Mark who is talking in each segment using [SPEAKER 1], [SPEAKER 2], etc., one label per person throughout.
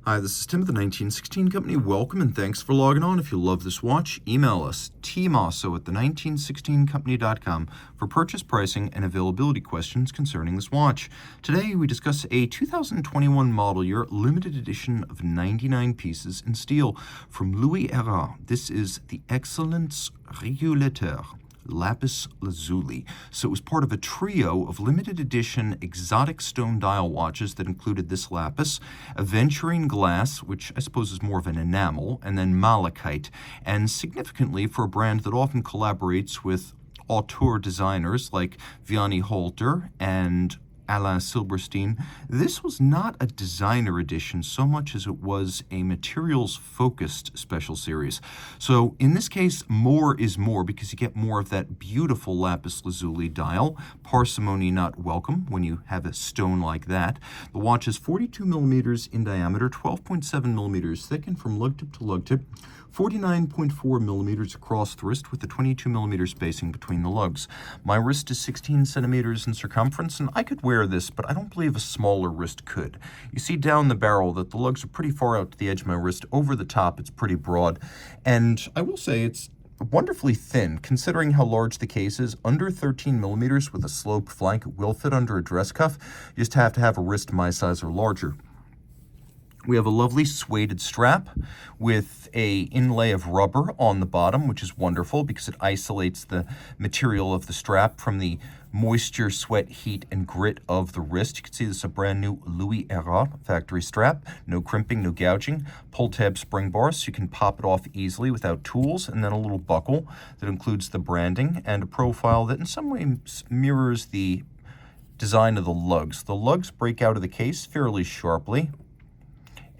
[SPEAKER 1] Hi, this is Tim at the 1916 Company. Welcome and thanks for logging on. If you love this watch, email us, tmosso@the1916company.com for purchase pricing and availability questions concerning this watch. Today, we discuss a 2021 model year limited edition of 99 pieces in steel from Louis Erard. This is the Excellence Régulateur. Lapis Lazuli. So it was part of a trio of limited edition exotic stone dial watches that included this lapis, aventurine glass, which I suppose is more of an enamel, and then malachite. And significantly, for a brand that often collaborates with auteur designers like Vianney Halter and Alain Silberstein, this was not a designer edition so much as it was a materials-focused special series. So in this case, more is more because you get more of that beautiful lapis lazuli dial. Parsimony not welcome when you have a stone like that. The watch is 42 millimeters in diameter, 12.7 millimeters thick, and from lug tip to lug tip, 49.4 millimeters across the wrist with a 22 millimeter spacing between the lugs. My wrist is 16 centimeters in circumference, and I could wear this, but I don't believe a smaller wrist could. You see down the barrel that the lugs are pretty far out to the edge of my wrist. Over the top, it's pretty broad. And I will say it's wonderfully thin, considering how large the case is. Under 13 millimeters with a sloped flank will fit under a dress cuff. You just have to have a wrist my size or larger. We have a lovely suede strap with a inlay of rubber on the bottom, which is wonderful because it isolates the material of the strap from the moisture, sweat, heat, and grit of the wrist. You can see this is a brand new Louis Erard factory strap. No crimping, no gouging. Pull tab spring bar so you can pop it off easily without tools, and then a little buckle that includes the branding and a profile that in some way mirrors the design of the lugs. The lugs break out of the case fairly sharply.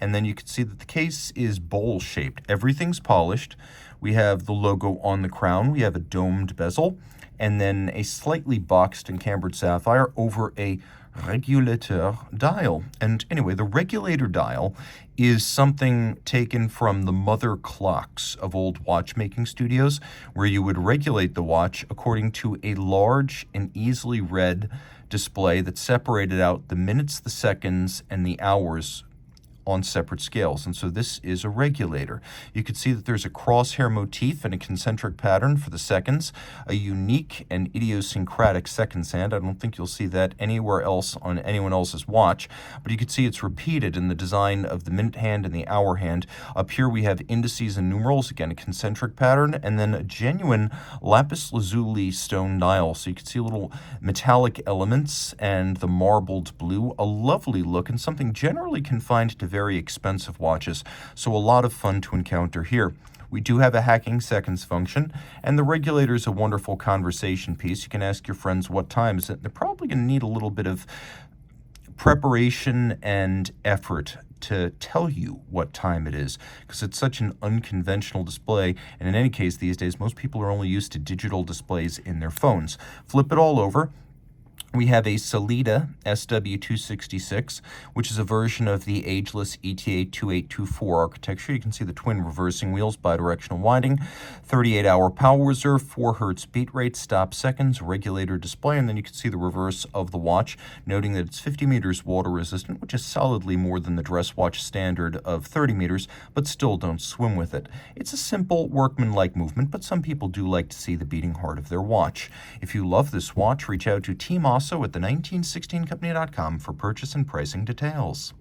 [SPEAKER 1] And then you can see that the case is bowl-shaped. Everything's polished. We have the logo on the crown. We have a domed bezel, and then a slightly boxed and cambered sapphire over a Régulateur dial. And anyway, the regulator dial is something taken from the mother clocks of old watchmaking studios, where you would regulate the watch according to a large and easily read display that separated out the minutes, the seconds, and the hours on separate scales. And so this is a regulator. You can see that there's a crosshair motif and a concentric pattern for the seconds, a unique and idiosyncratic seconds hand. I don't think you'll see that anywhere else on anyone else's watch, but you can see it's repeated in the design of the minute hand and the hour hand. Up here we have indices and numerals, again a concentric pattern, and then a genuine lapis lazuli stone dial. So you can see little metallic elements and the marbled blue, a lovely look and something generally confined to very expensive watches, so a lot of fun to encounter here. We do have a hacking seconds function, and the regulator is a wonderful conversation piece. You can ask your friends what time is it. They're probably going to need a little bit of preparation and effort to tell you what time it is, because it's such an unconventional display, and in any case these days most people are only used to digital displays in their phones. Flip it all over. We have a Salida SW266, which is a version of the ageless ETA 2824 architecture. You can see the twin reversing wheels, bidirectional winding, 38-hour power reserve, 4 Hz beat rate, stop seconds, regulator display, and then you can see the reverse of the watch, noting that it's 50 meters water resistant, which is solidly more than the dress watch standard of 30 meters, but still don't swim with it. It's a simple workmanlike movement, but some people do like to see the beating heart of their watch. If you love this watch, reach out to Team Mosso at the 1916company.com for purchase and pricing details.